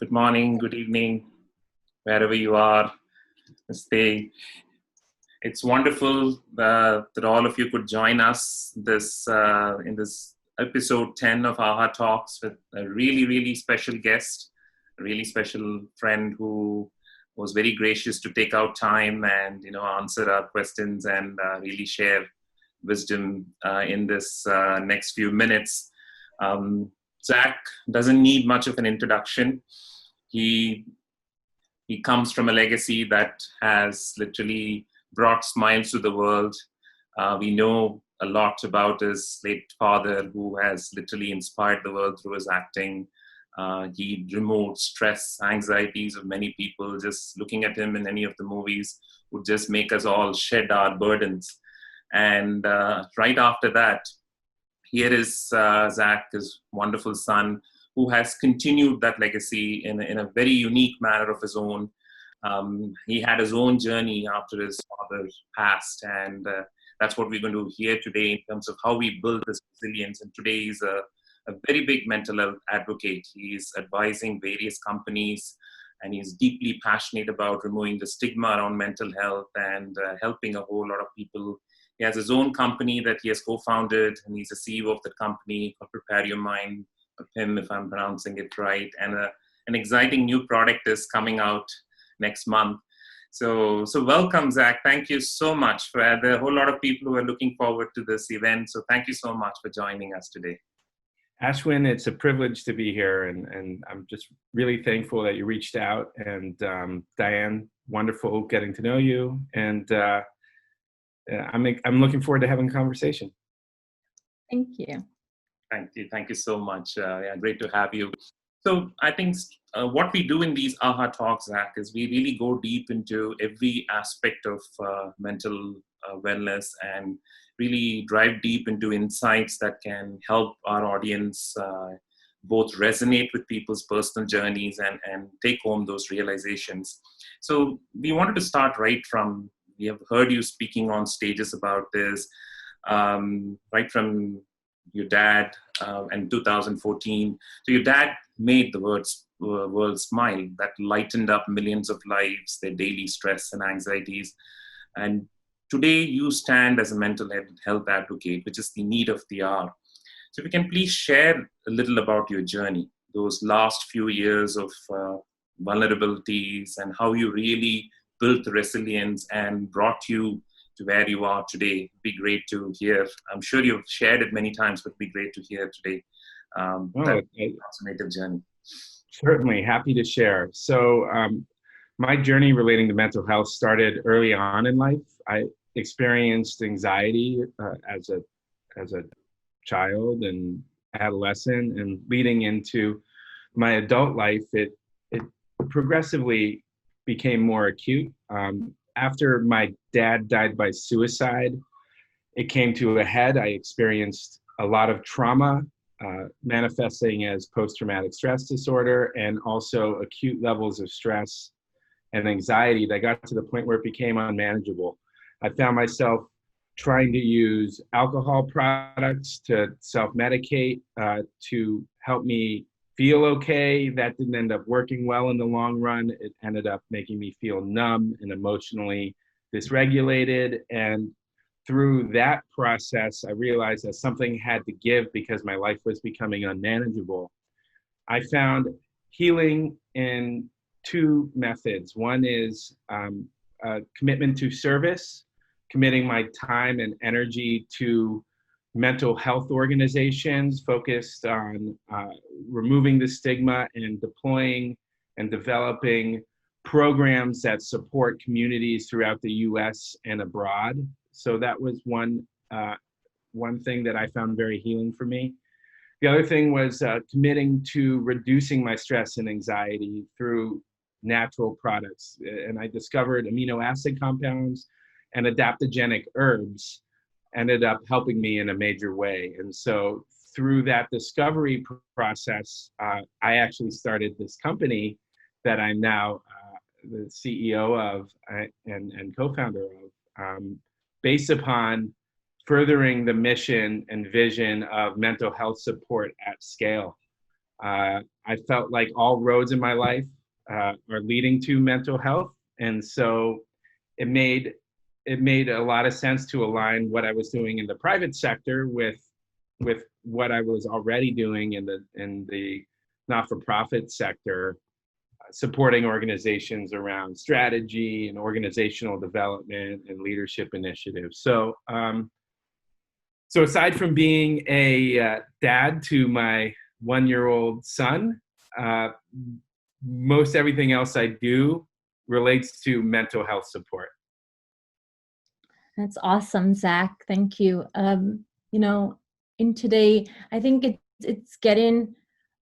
good morning, good evening, wherever you are. Stay. It's wonderful that all of you could join us in this episode 10 of Ahhaa Talks with a really, really special guest, a really special friend who was very gracious to take out time and answer our questions and really share wisdom in this next few minutes. Zak doesn't need much of an introduction. He comes from a legacy that has literally brought smiles to the world. We know a lot about his late father, who has literally inspired the world through his acting. He removed stress, anxieties of many people. Just looking at him in any of the movies would just make us all shed our burdens. And right after that, here is Zak, his wonderful son, who has continued that legacy in a very unique manner of his own. He had his own journey after his father passed, and that's what we're going to hear today in terms of how we build this resilience. And today he's a very big mental health advocate. He's advising various companies, and he's deeply passionate about removing the stigma around mental health and helping a whole lot of people. He has his own company that he has co-founded, and he's the CEO of the company called Prepare Your Mind of him, if I'm pronouncing it right. And an exciting new product is coming out next month. So welcome, Zak. Thank you so much. There are a whole lot of people who are looking forward to this event. So thank you so much for joining us today. Ashwin, it's a privilege to be here, and I'm just really thankful that you reached out. And Diane, wonderful getting to know you. And I'm looking forward to having a conversation. Thank you. Thank you so much. Yeah, great to have you. So I think what we do in these Ahhaa Talks, Zak, is we really go deep into every aspect of mental wellness and really drive deep into insights that can help our audience both resonate with people's personal journeys and take home those realizations. So we wanted to start right from, we have heard you speaking on stages about this, right from your dad in 2014. So your dad made the world smile, that lightened up millions of lives, their daily stress and anxieties. And today you stand as a mental health advocate, which is the need of the hour. So if you can please share a little about your journey, those last few years of vulnerabilities and how you really built resilience and brought you to where you are today. It'd be great to hear. I'm sure you've shared it many times, but it'd be great to hear today. That transformative journey. Certainly, happy to share. So my journey relating to mental health started early on in life. I experienced anxiety as a child and adolescent, and leading into my adult life, it progressively became more acute. After my dad died by suicide, it came to a head. I experienced a lot of trauma, manifesting as post-traumatic stress disorder, and also acute levels of stress and anxiety that got to the point where it became unmanageable. I found myself trying to use alcohol products to self-medicate to help me feel okay. That didn't end up working well in the long run. It ended up making me feel numb and emotionally dysregulated. And through that process, I realized that something had to give because my life was becoming unmanageable. I found healing in two methods. One is a commitment to service, committing my time and energy to mental health organizations focused on removing the stigma and deploying and developing programs that support communities throughout the US and abroad. So that was one thing that I found very healing for me. The other thing was committing to reducing my stress and anxiety through natural products. And I discovered amino acid compounds and adaptogenic herbs ended up helping me in a major way. And so through that discovery process, I actually started this company that I'm now the CEO of and co-founder of, based upon furthering the mission and vision of mental health support at scale. I felt like all roads in my life are leading to mental health, and so it made a lot of sense to align what I was doing in the private sector with what I was already doing in the not-for-profit sector, supporting organizations around strategy and organizational development and leadership initiatives. So, so aside from being a dad to my 1-year-old son, most everything else I do relates to mental health support. That's awesome, Zak. Thank you. You know, in today, I think it's getting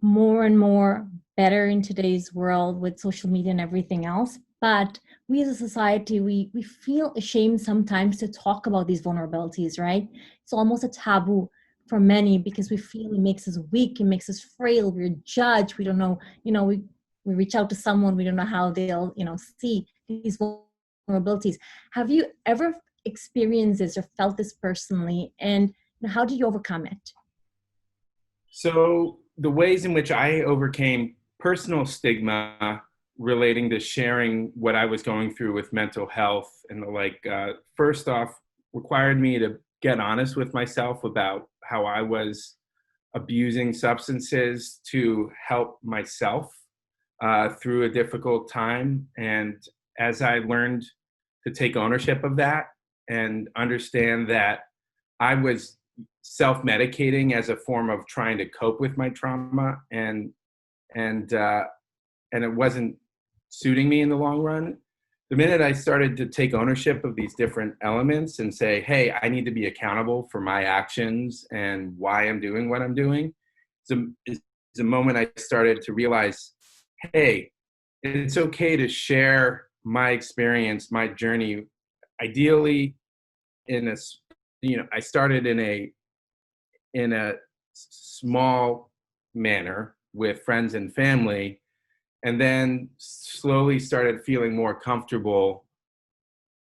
more and more better in today's world with social media and everything else. But we as a society, we feel ashamed sometimes to talk about these vulnerabilities, right? It's almost a taboo for many because we feel it makes us weak, it makes us frail, we're judged, we don't know, we reach out to someone, we don't know how they'll, see these vulnerabilities. Have you ever experienced this or felt this personally, and how did you overcome it? So the ways in which I overcame personal stigma relating to sharing what I was going through with mental health and the like, first off, required me to get honest with myself about how I was abusing substances to help myself through a difficult time. And as I learned to take ownership of that and understand that I was self-medicating as a form of trying to cope with my trauma, and it wasn't suiting me in the long run. The minute I started to take ownership of these different elements and say, hey, I need to be accountable for my actions and why I'm doing what I'm doing, it's a moment I started to realize, hey, it's okay to share my experience, my journey. Ideally, I started in a small manner with friends and family, and then slowly started feeling more comfortable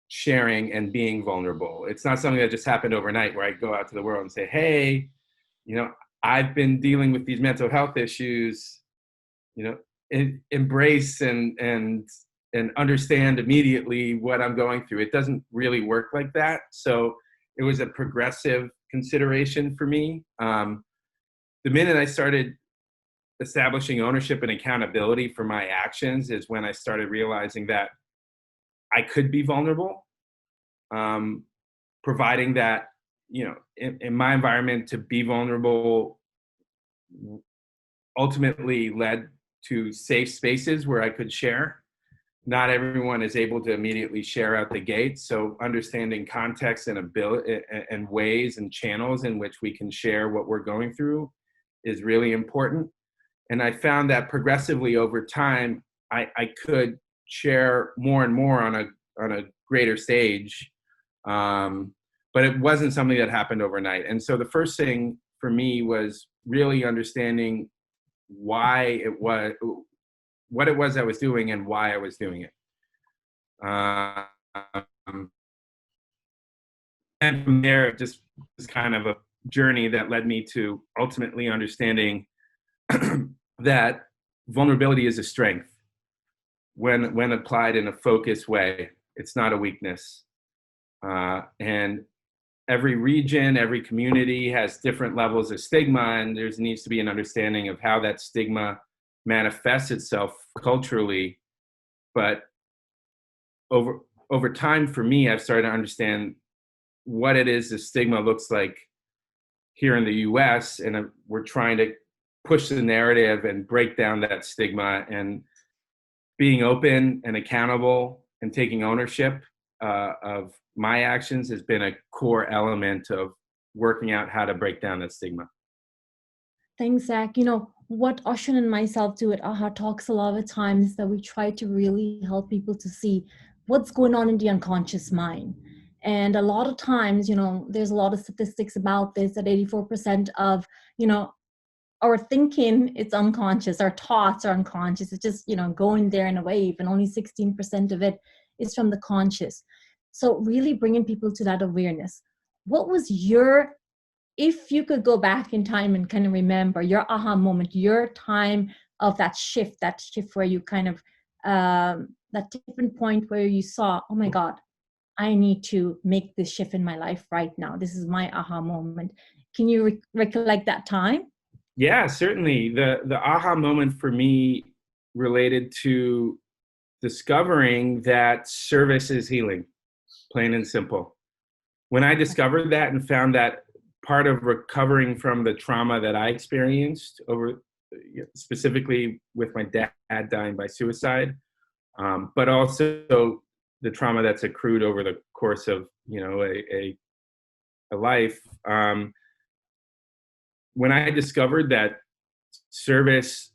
sharing and being vulnerable. It's not something that just happened overnight where I go out to the world and say, hey, I've been dealing with these mental health issues, embrace and understand immediately what I'm going through. It doesn't really work like that. So it was a progressive consideration for me. The minute I started establishing ownership and accountability for my actions is when I started realizing that I could be vulnerable, providing that, in my environment, to be vulnerable ultimately led to safe spaces where I could share. Not everyone is able to immediately share out the gate. So understanding context and ability and ways and channels in which we can share what we're going through is really important. And I found that progressively over time, I could share more and more on a greater stage. But it wasn't something that happened overnight. And so the first thing for me was really understanding what it was I was doing and why I was doing it. And from there, it just was kind of a journey that led me to ultimately understanding that vulnerability is a strength when applied in a focused way. It's not a weakness. And every region, every community has different levels of stigma, and there needs to be an understanding of how that stigma manifests itself culturally. But over time, for me, I've started to understand what it is the stigma looks like here in the US, and we're trying to push the narrative and break down that stigma, and being open and accountable and taking ownership of my actions has been a core element of working out how to break down that stigma. Thanks, Zak. What Ashwin and myself do at Ahhaa Talks a lot of times is that we try to really help people to see what's going on in the unconscious mind. And a lot of times, there's a lot of statistics about this, that 84% of, our thinking, it's unconscious, our thoughts are unconscious. It's just, going there in a wave, and only 16% of it is from the conscious. So really bringing people to that awareness. What was your if you could go back in time and kind of remember your aha moment, your time of that shift where you kind of, that tipping point where you saw, oh my God, I need to make this shift in my life right now. This is my aha moment. Can you recollect that time? Yeah, certainly. The aha moment for me related to discovering that service is healing, plain and simple. When I discovered that and found that part of recovering from the trauma that I experienced specifically with my dad dying by suicide, but also the trauma that's accrued over the course of, a life. When I discovered that service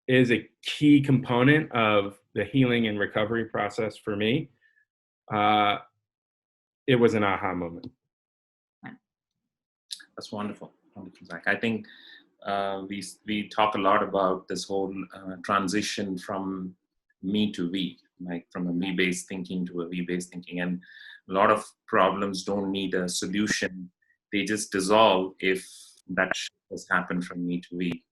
is a key component of the healing and recovery process for me, it was an aha moment. That's wonderful. Wonderful, Zak. I think we talk a lot about this whole transition from me to we, like from a me-based thinking to a we-based thinking. And a lot of problems don't need a solution. They just dissolve if that shift has happened from me to we.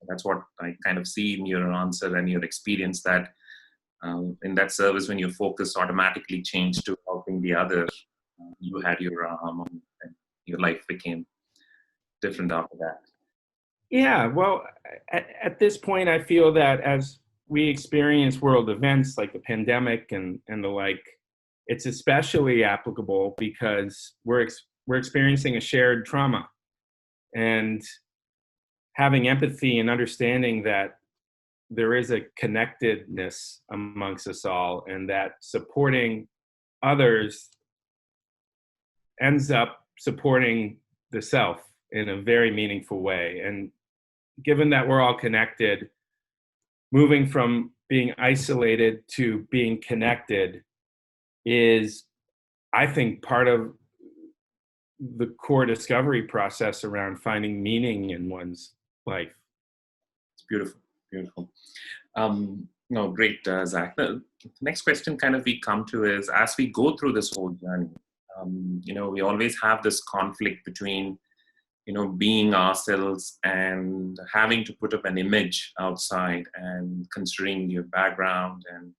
That's what I kind of see in your answer and your experience, that in that service, when your focus automatically changed to helping the other, you had your moment and your life became different after that. Yeah, well, at this point, I feel that as we experience world events like the pandemic and the like, it's especially applicable because we're experiencing a shared trauma, and having empathy and understanding that there is a connectedness amongst us all, and that supporting others ends up supporting the self in a very meaningful way. And given that we're all connected, moving from being isolated to being connected is, I think, part of the core discovery process around finding meaning in one's life. It's beautiful, beautiful. No, great, Zak. The next question kind of we come to is, as we go through this whole journey, we always have this conflict between, being ourselves and having to put up an image outside, and considering your background and,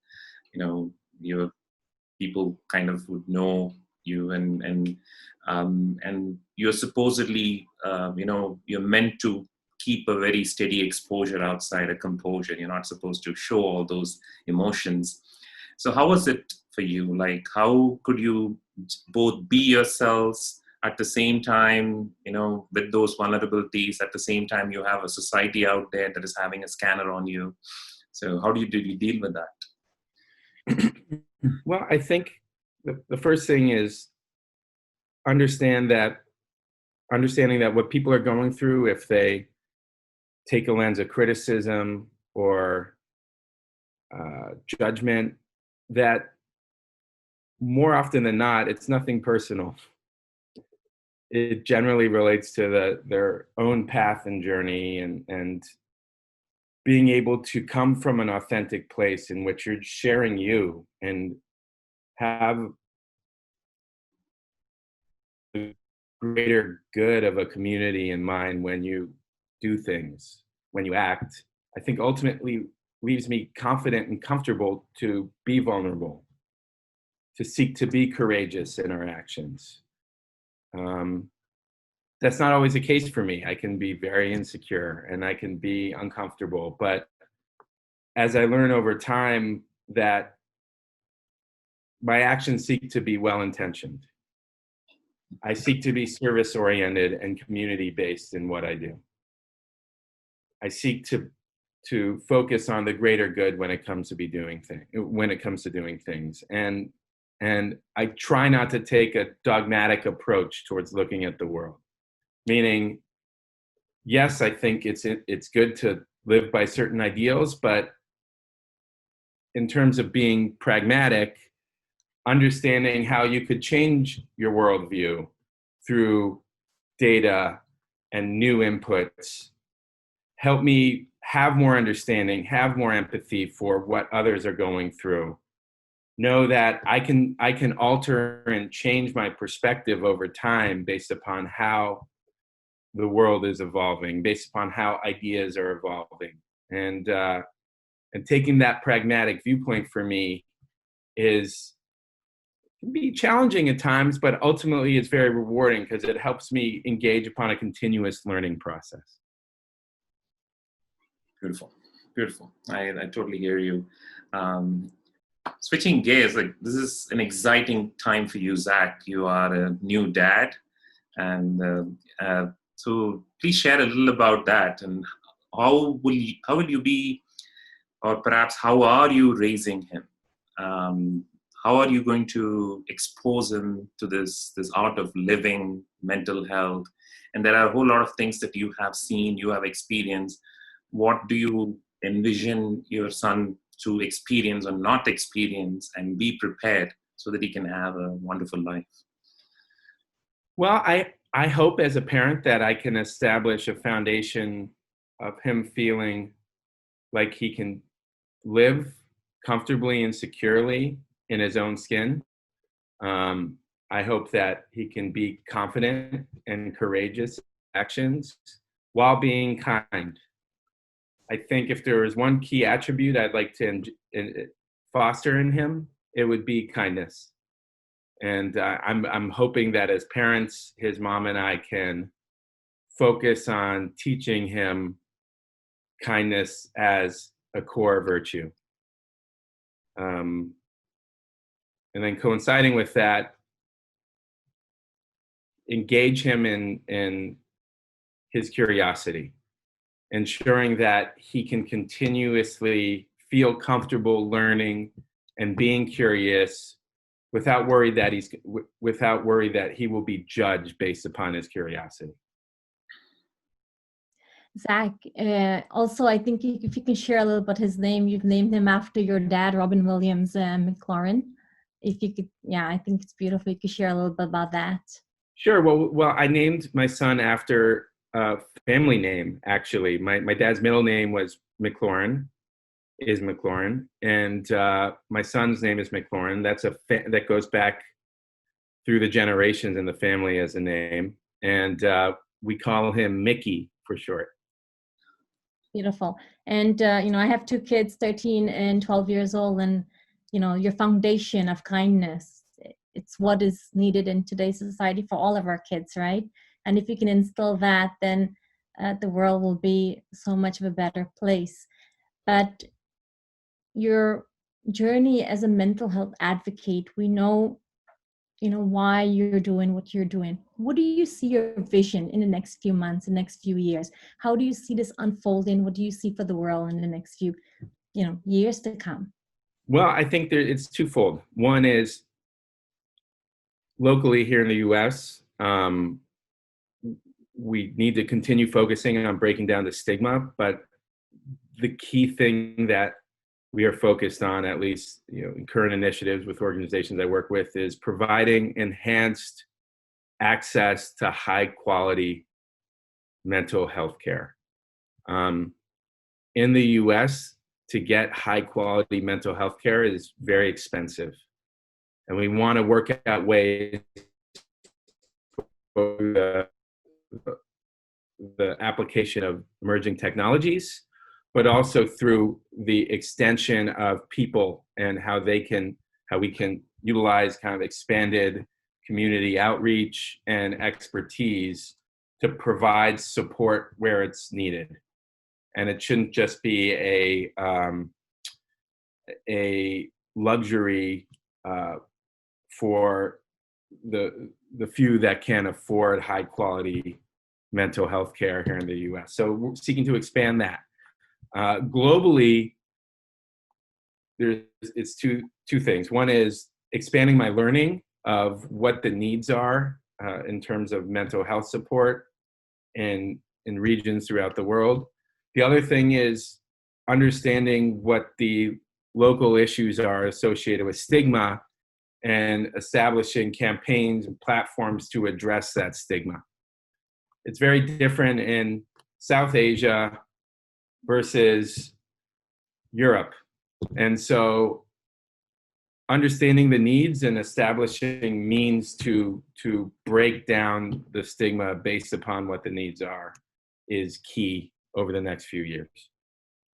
your people kind of would know you, and you're supposedly, you're meant to keep a very steady exposure outside, a composure. You're not supposed to show all those emotions. So how was it for you? Like, how could you both be yourselves at the same time, with those vulnerabilities? At the same time, you have a society out there that is having a scanner on you. So how did you deal with that? Well, I think the first thing is understanding that what people are going through, if they take a lens of criticism or judgment, that more often than not, it's nothing personal. It generally relates to their own path and journey, and being able to come from an authentic place in which you're sharing you and have the greater good of a community in mind when you do things, when you act, I think ultimately leaves me confident and comfortable to be vulnerable, to seek to be courageous in our actions. That's not always the case for me. I can be very insecure and I can be uncomfortable, but as I learn over time that my actions seek to be well-intentioned, I seek to be service-oriented and community-based in what I do. I seek to focus on the greater good when it comes to doing things. And I try not to take a dogmatic approach towards looking at the world. Meaning, yes, I think it's good to live by certain ideals, but in terms of being pragmatic, understanding how you could change your worldview through data and new inputs help me have more understanding, have more empathy for what others are going through. Know that I can alter and change my perspective over time based upon how the world is evolving, based upon how ideas are evolving. And taking that pragmatic viewpoint for me can be challenging at times, but ultimately it's very rewarding because it helps me engage upon a continuous learning process. Beautiful, beautiful. I totally hear you. Switching gears, like this is an exciting time for you, Zak. You are a new dad, and so please share a little about that and how will you be, or perhaps how are you raising him? How are you going to expose him to this art of living, mental health? And there are a whole lot of things that you have seen, you have experienced. What do you envision your son to experience or not experience, and be prepared so that he can have a wonderful life? Well, I hope as a parent that I can establish a foundation of him feeling like he can live comfortably and securely in his own skin. I hope that he can be confident and courageous in actions while being kind. I think if there was one key attribute I'd like to foster in him, it would be kindness. And I'm hoping that as parents, his mom and I can focus on teaching him kindness as a core virtue. And then coinciding with that, engage him in his curiosity, ensuring that he can continuously feel comfortable learning and being curious without worry that he will be judged based upon his curiosity. Zak, also, I think if you can share a little about his name, you've named him after your dad, Robin Williams McLaurin. If you could, yeah, I think it's beautiful. You could share a little bit about that. Sure. Well, I named my son after a family name, actually. My dad's middle name was McLaurin, and my son's name is McLaurin. That goes back through the generations in the family as a name, and we call him Mickey for short. Beautiful. And I have two kids, 13 and 12 years old, and your foundation of kindness, it's what is needed in today's society for all of our kids, right? And if you can instill that, then the world will be so much of a better place. But your journey as a mental health advocate, we know why you're doing what you're doing. What do you see your vision in the next few months, the next few years? How do you see this unfolding? What do you see for the world in the next few years to come? Well, I think it's twofold. One is locally here in the U.S., we need to continue focusing on breaking down the stigma, but the key thing that we are focused on, at least in current initiatives with organizations I work with, is providing enhanced access to high quality mental health care. In the US, to get high quality mental health care is very expensive. And we want to work out ways for the application of emerging technologies, but also through the extension of people and how we can utilize kind of expanded community outreach and expertise to provide support where it's needed. And it shouldn't just be a luxury for the few that can afford high quality mental health care here in the US. So we're seeking to expand that. Globally, it's two things. One is expanding my learning of what the needs are in terms of mental health support in regions throughout the world. The other thing is understanding what the local issues are associated with stigma and establishing campaigns and platforms to address that stigma. It's very different in South Asia versus Europe. And so understanding the needs and establishing means to break down the stigma based upon what the needs are is key over the next few years.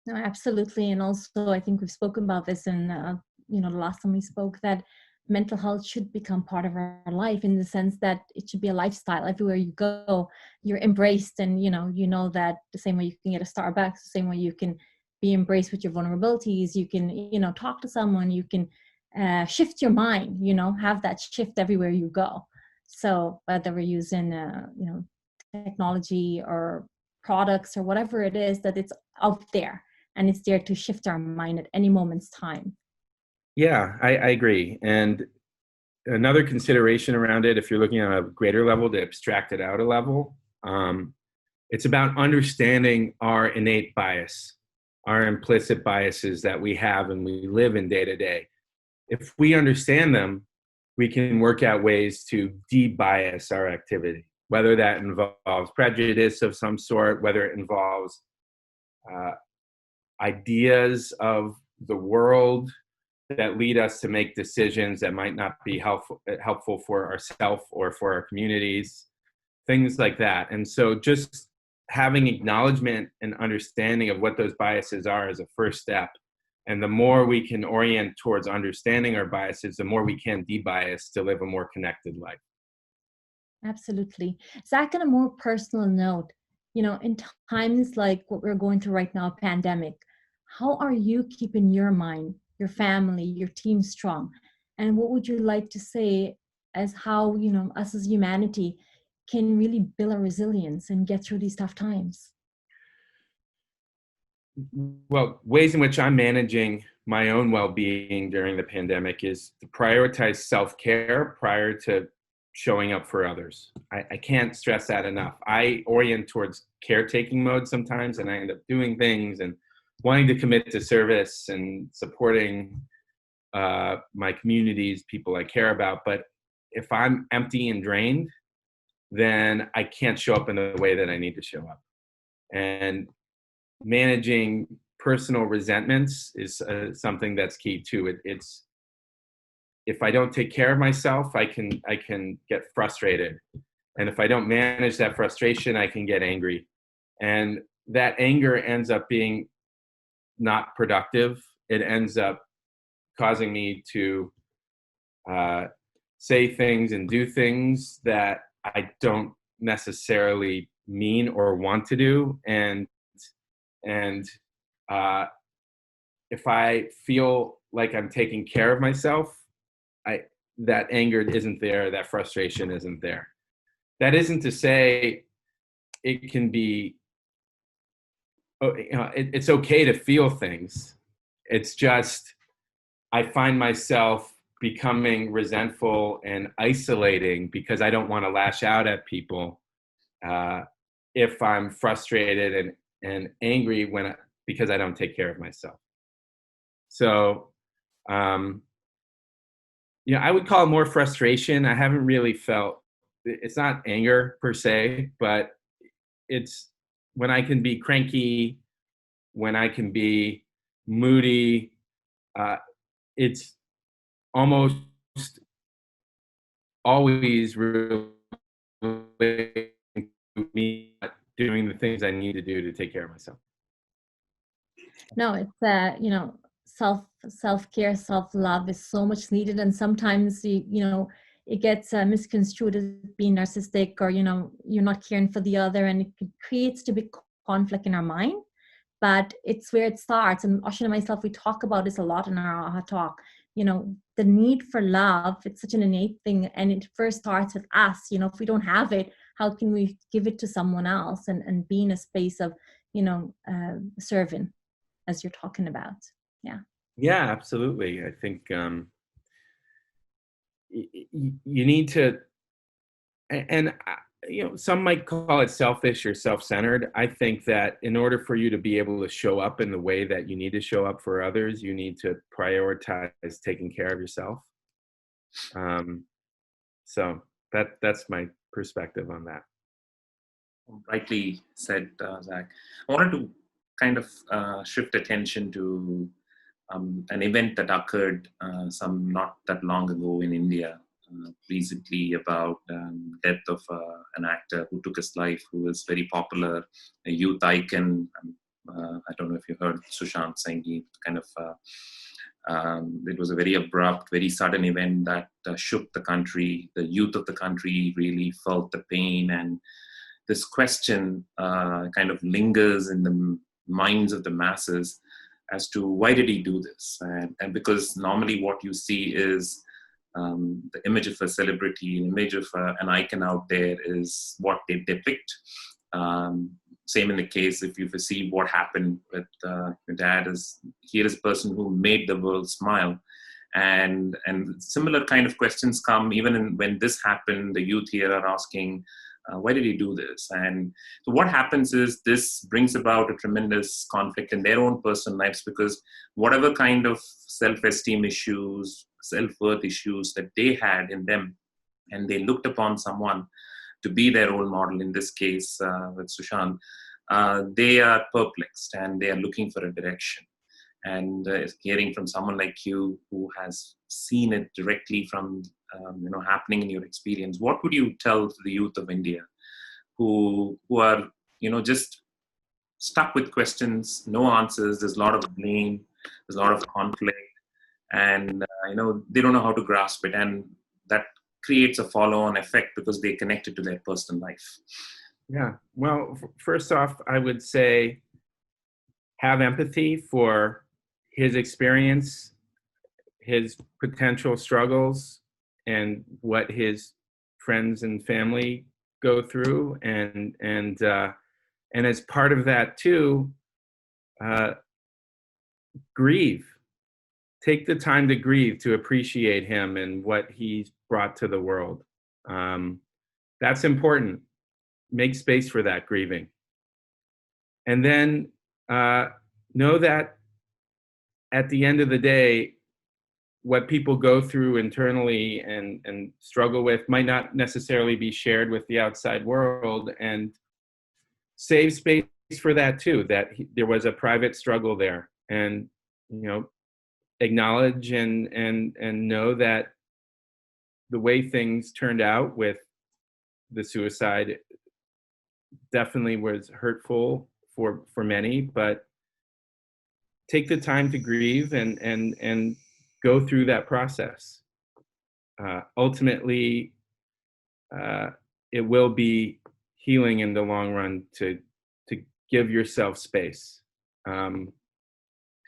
No, absolutely. And also, I think we've spoken about this in, the last time we spoke, that mental health should become part of our life, in the sense that it should be a lifestyle. Everywhere you go, you're embraced, and you know that the same way you can get a Starbucks, the same way you can be embraced with your vulnerabilities, you can talk to someone, you can shift your mind, have that shift everywhere you go. So whether we're using technology or products or whatever it is, that it's out there and it's there to shift our mind at any moment's time. Yeah, I agree. And another consideration around it, if you're looking at a greater level, to abstract it out a level, it's about understanding our innate bias, our implicit biases that we have and we live in day to day. If we understand them, we can work out ways to de-bias our activity, whether that involves prejudice of some sort, whether it involves ideas of the world that lead us to make decisions that might not be helpful for ourselves or for our communities, things like that. And so just having acknowledgement and understanding of what those biases are is a first step. And the more we can orient towards understanding our biases, the more we can de-bias to live a more connected life. Absolutely. Zach, on a more personal note, in times like what we're going through right now, pandemic, how are you keeping your mind, your family, your team strong? And what would you like to say as how, us as humanity can really build our resilience and get through these tough times? Well, ways in which I'm managing my own well-being during the pandemic is to prioritize self-care prior to showing up for others. I can't stress that enough. I orient towards caretaking mode sometimes, and I end up doing things and wanting to commit to service and supporting my communities, people I care about. But if I'm empty and drained, then I can't show up in the way that I need to show up. And managing personal resentments is something that's key too. It's if I don't take care of myself, I can get frustrated, and if I don't manage that frustration, I can get angry, and that anger ends up being not productive. It ends up causing me to say things and do things that I don't necessarily mean or want to do, and if I feel like I'm taking care of myself, that anger isn't there, that frustration isn't there. That isn't to say it can be, it's okay to feel things. It's just I find myself becoming resentful and isolating because I don't want to lash out at people if I'm frustrated and angry because I don't take care of myself. So, I would call it more frustration. I haven't really felt, it's not anger per se, but it's when I can be cranky, when I can be moody, it's almost always related to me doing the things I need to do to take care of myself. No, it's self-care, self-love is so much needed, and sometimes it gets misconstrued as being narcissistic, or you're not caring for the other, and it creates a big conflict in our mind. But it's where it starts, and Ashwin and myself, we talk about this a lot in our Ahhaa talk. The need for love, it's such an innate thing, and it first starts with us. If we don't have it, how can we give it to someone else and be in a space of serving, as you're talking about? Yeah, absolutely. I think you need to, and some might call it selfish or self-centered. I think that in order for you to be able to show up in the way that you need to show up for others, you need to prioritize taking care of yourself. So that's my perspective on that. Rightly said, Zach. I wanted to kind of shift attention to an event that occurred some not that long ago in India recently about death of an actor who took his life, who was very popular, a youth icon. I don't know if you heard Sushant saying he kind of, it was a very abrupt, very sudden event that shook the country. The youth of the country really felt the pain, and this question kind of lingers in the minds of the masses as to why did he do this? And because normally what you see is the image of a celebrity, an image of an icon out there is what they depict. Same in the case if you see what happened with your dad, is here is a person who made the world smile. And similar kind of questions come even when this happened. The youth here are asking, why did he do this? And so what happens is this brings about a tremendous conflict in their own personal lives, because whatever kind of self-esteem issues, self-worth issues that they had in them, and they looked upon someone to be their role model, in this case with Sushant, they are perplexed and they are looking for a direction. And hearing from someone like you who has seen it directly from happening in your experience, what would you tell to the youth of India who are just stuck with questions, no answers? There's a lot of blame, there's a lot of conflict, and they don't know how to grasp it, and that creates a follow-on effect because they connect it to their personal life. Yeah. Well, first off, I would say have empathy for his experience, his potential struggles, and what his friends and family go through, and as part of that too, grieve. Take the time to grieve, to appreciate him and what he's brought to the world. That's important. Make space for that grieving, and then know that at the end of the day, what people go through internally and struggle with might not necessarily be shared with the outside world, and save space for that too, that there was a private struggle there, and acknowledge and know that the way things turned out with the suicide definitely was hurtful for many, but take the time to grieve and go through that process. Ultimately, it will be healing in the long run to give yourself space.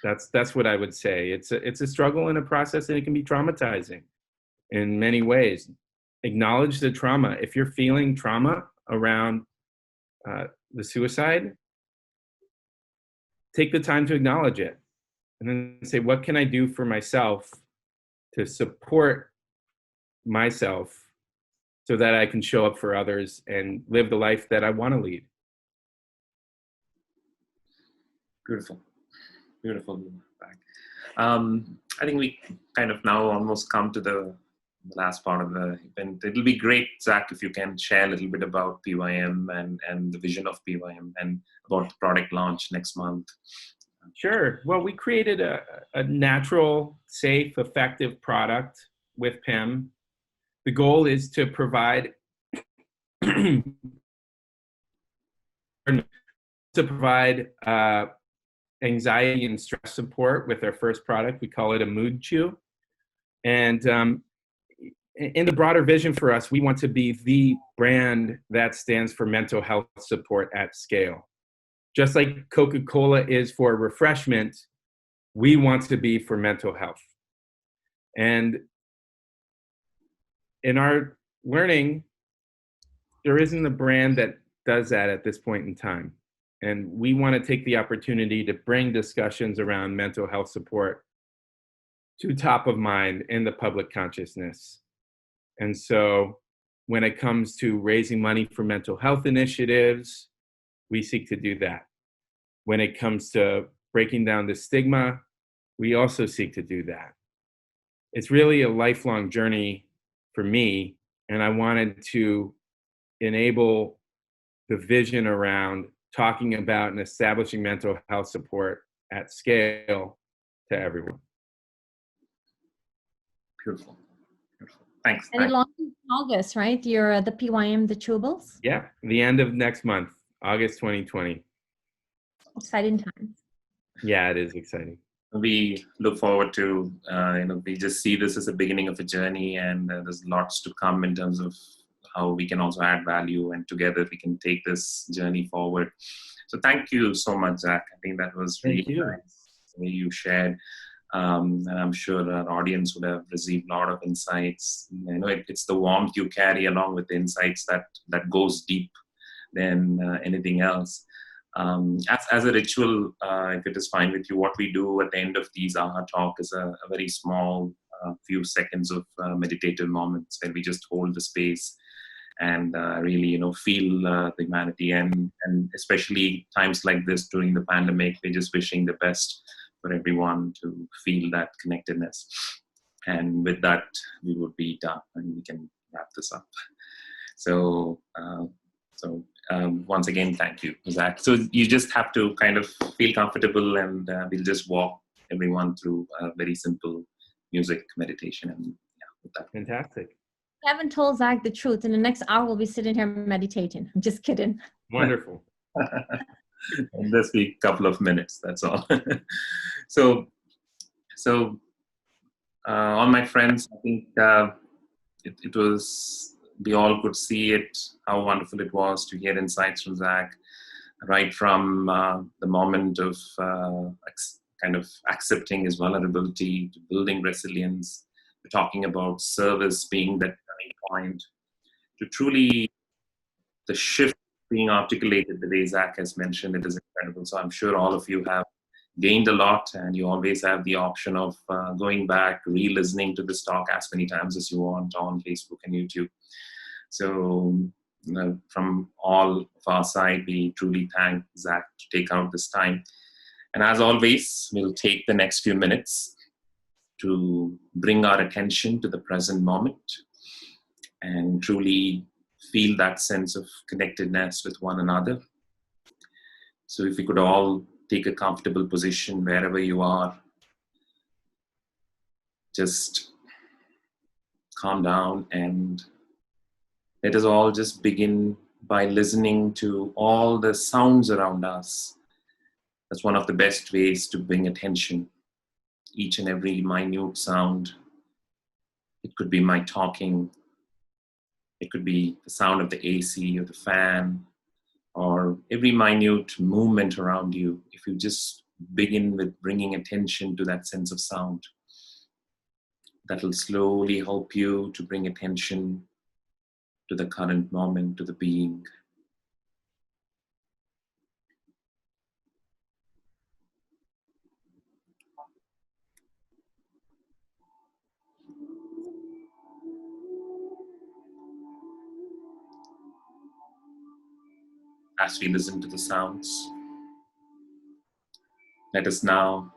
That's what I would say. It's a struggle and a process, and it can be traumatizing in many ways. Acknowledge the trauma. If you're feeling trauma around the suicide, take the time to acknowledge it, and then say, what can I do for myself to support myself so that I can show up for others and live the life that I want to lead. Beautiful. Beautiful. I think we kind of now almost come to the last part of the event. It'll be great, Zak, if you can share a little bit about PYM and the vision of PYM and about the product launch next month. Sure. Well, we created a natural, safe, effective product with PIM. The goal is to provide anxiety and stress support with our first product. We call it a mood chew. And in the broader vision for us, we want to be the brand that stands for mental health support at scale. Just like Coca-Cola is for refreshment, we want to be for mental health. And in our learning, there isn't a brand that does that at this point in time. And we want to take the opportunity to bring discussions around mental health support to top of mind in the public consciousness. And so when it comes to raising money for mental health initiatives, we seek to do that. When it comes to breaking down the stigma, we also seek to do that. It's really a lifelong journey for me, and I wanted to enable the vision around talking about and establishing mental health support at scale to everyone. Beautiful. Beautiful. Thanks. And it launches in August, right? You're the PYM, the Chewables. Yeah, the end of next month, August 2020. Exciting times. Yeah, it is exciting. We look forward to, we just see this as a beginning of a journey, and there's lots to come in terms of how we can also add value, and together we can take this journey forward. So thank you so much, Zak. I think that was really nice the way you shared. And I'm sure our audience would have received a lot of insights. It's the warmth you carry along with the insights that goes deep than anything else. As a ritual, if it is fine with you, what we do at the end of these Ahhaa talk is a very small few seconds of meditative moments where we just hold the space and really, feel the humanity, and especially times like this during the pandemic, we're just wishing the best for everyone to feel that connectedness. And with that, we would be done and we can wrap this up. So once again, thank you, Zak. So you just have to kind of feel comfortable, and we'll just walk everyone through a very simple music meditation. And with that. Fantastic. I haven't told Zak the truth. In the next hour, we'll be sitting here meditating. I'm just kidding. Wonderful. And just be a couple of minutes, that's all. So all my friends, I think it was, we all could see it, how wonderful it was to hear insights from Zak, right from the moment of kind of accepting his vulnerability, to building resilience, to talking about service being that turning point, to truly the shift being articulated the way Zak has mentioned. It is incredible. So I'm sure all of you have gained a lot, and you always have the option of going back, re-listening to this talk as many times as you want on Facebook and YouTube. So from all of our side, we truly thank Zak to take out this time. And as always, we'll take the next few minutes to bring our attention to the present moment and truly feel that sense of connectedness with one another. So if we could all take a comfortable position wherever you are, just calm down, and let us all just begin by listening to all the sounds around us. That's one of the best ways to bring attention. Each and every minute sound. It could be my talking. It could be the sound of the AC or the fan, or every minute movement around you. If you just begin with bringing attention to that sense of sound, that will slowly help you to bring attention to the current moment, to the being. As we listen to the sounds, let us now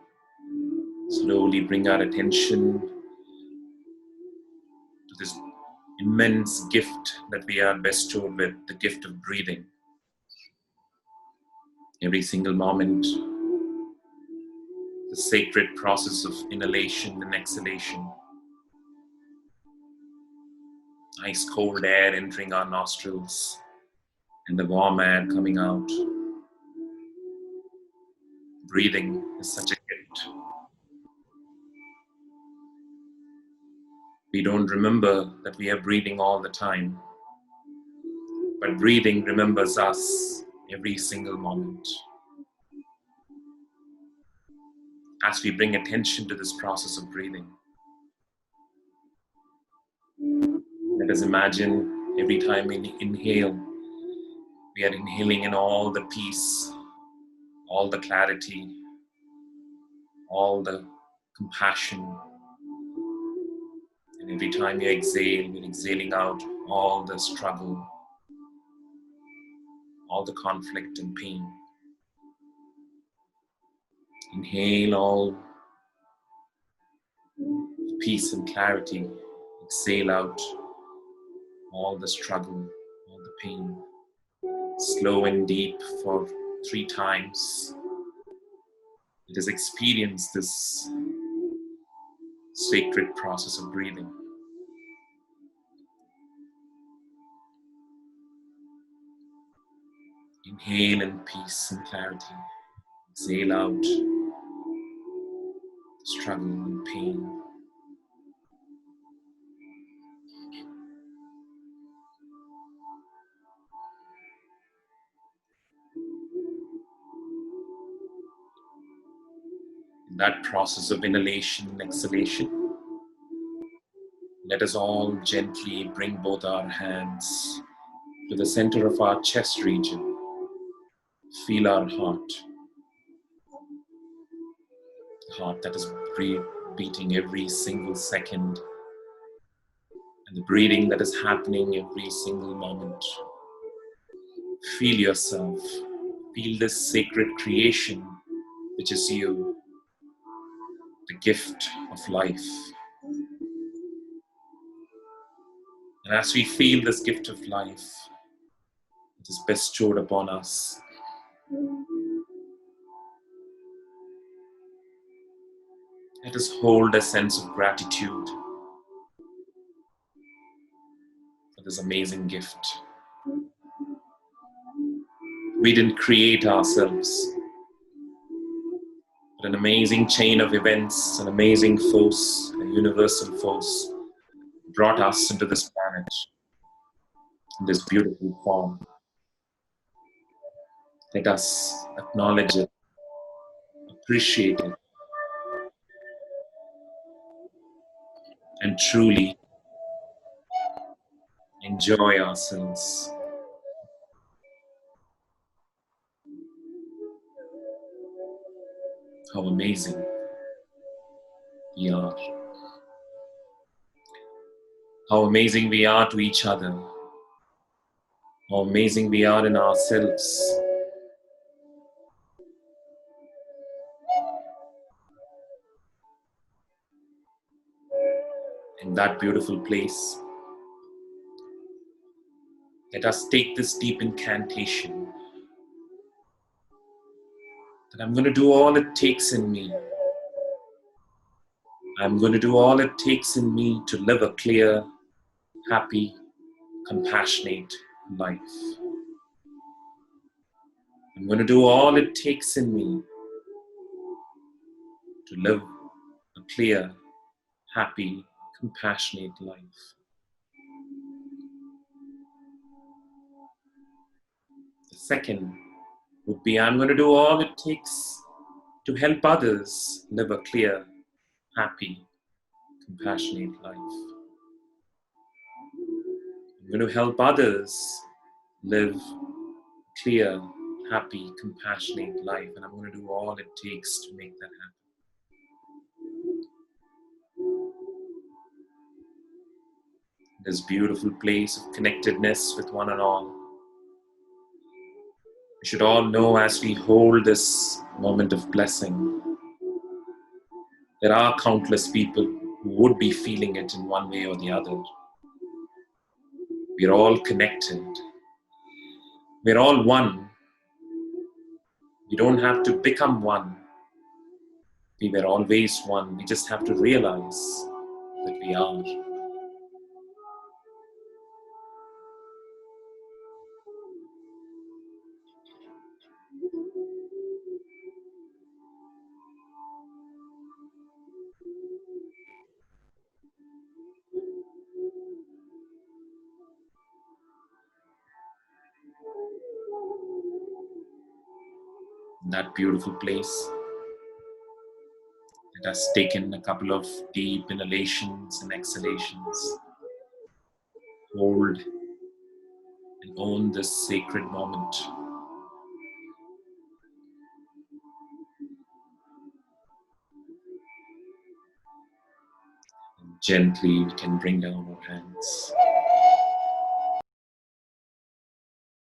slowly bring our attention to this immense gift that we are bestowed with, the gift of breathing. Every single moment, the sacred process of inhalation and exhalation. Nice cold air entering our nostrils and the warm air coming out. Breathing is such a gift. We don't remember that we are breathing all the time, but breathing remembers us every single moment. As we bring attention to this process of breathing, let us imagine every time we inhale, we are inhaling in all the peace, all the clarity, all the compassion. And every time you exhale, you're exhaling out all the struggle, all the conflict and pain. Inhale all peace and clarity. Exhale out all the struggle, all the pain. Slow and deep for 3 times. Let us experience this sacred process of breathing. Inhale in peace and clarity. Exhale out struggle and pain. In that process of inhalation and exhalation, let us all gently bring both our hands to the center of our chest region. Feel our heart. The heart that is beating every single second, and the breathing that is happening every single moment. Feel yourself. Feel this sacred creation, which is you, the gift of life. And as we feel this gift of life, it is bestowed upon us, let us hold a sense of gratitude for this amazing gift. We didn't create ourselves, but an amazing chain of events, an amazing force, a universal force, brought us into this planet in this beautiful form. Let us acknowledge it, appreciate it, and truly enjoy ourselves. How amazing we are. How amazing we are to each other. How amazing we are in ourselves. In that beautiful place, let us take this deep incantation that I'm going to do all it takes in me. I'm going to do all it takes in me to live a clear, happy, compassionate life. I'm going to do all it takes in me to live a clear, happy, compassionate life. The second would be, I'm going to do all it takes to help others live a clear, happy, compassionate life. I'm going to help others live a clear, happy, compassionate life, and I'm going to do all it takes to make that happen. This beautiful place of connectedness with one and all. We should all know, as we hold this moment of blessing, there are countless people who would be feeling it in one way or the other. We're all connected. We're all one. We don't have to become one. We were always one. We just have to realize that we are. In that beautiful place, let us take in a couple of deep inhalations and exhalations. Hold and own this sacred moment. And gently we can bring down our hands.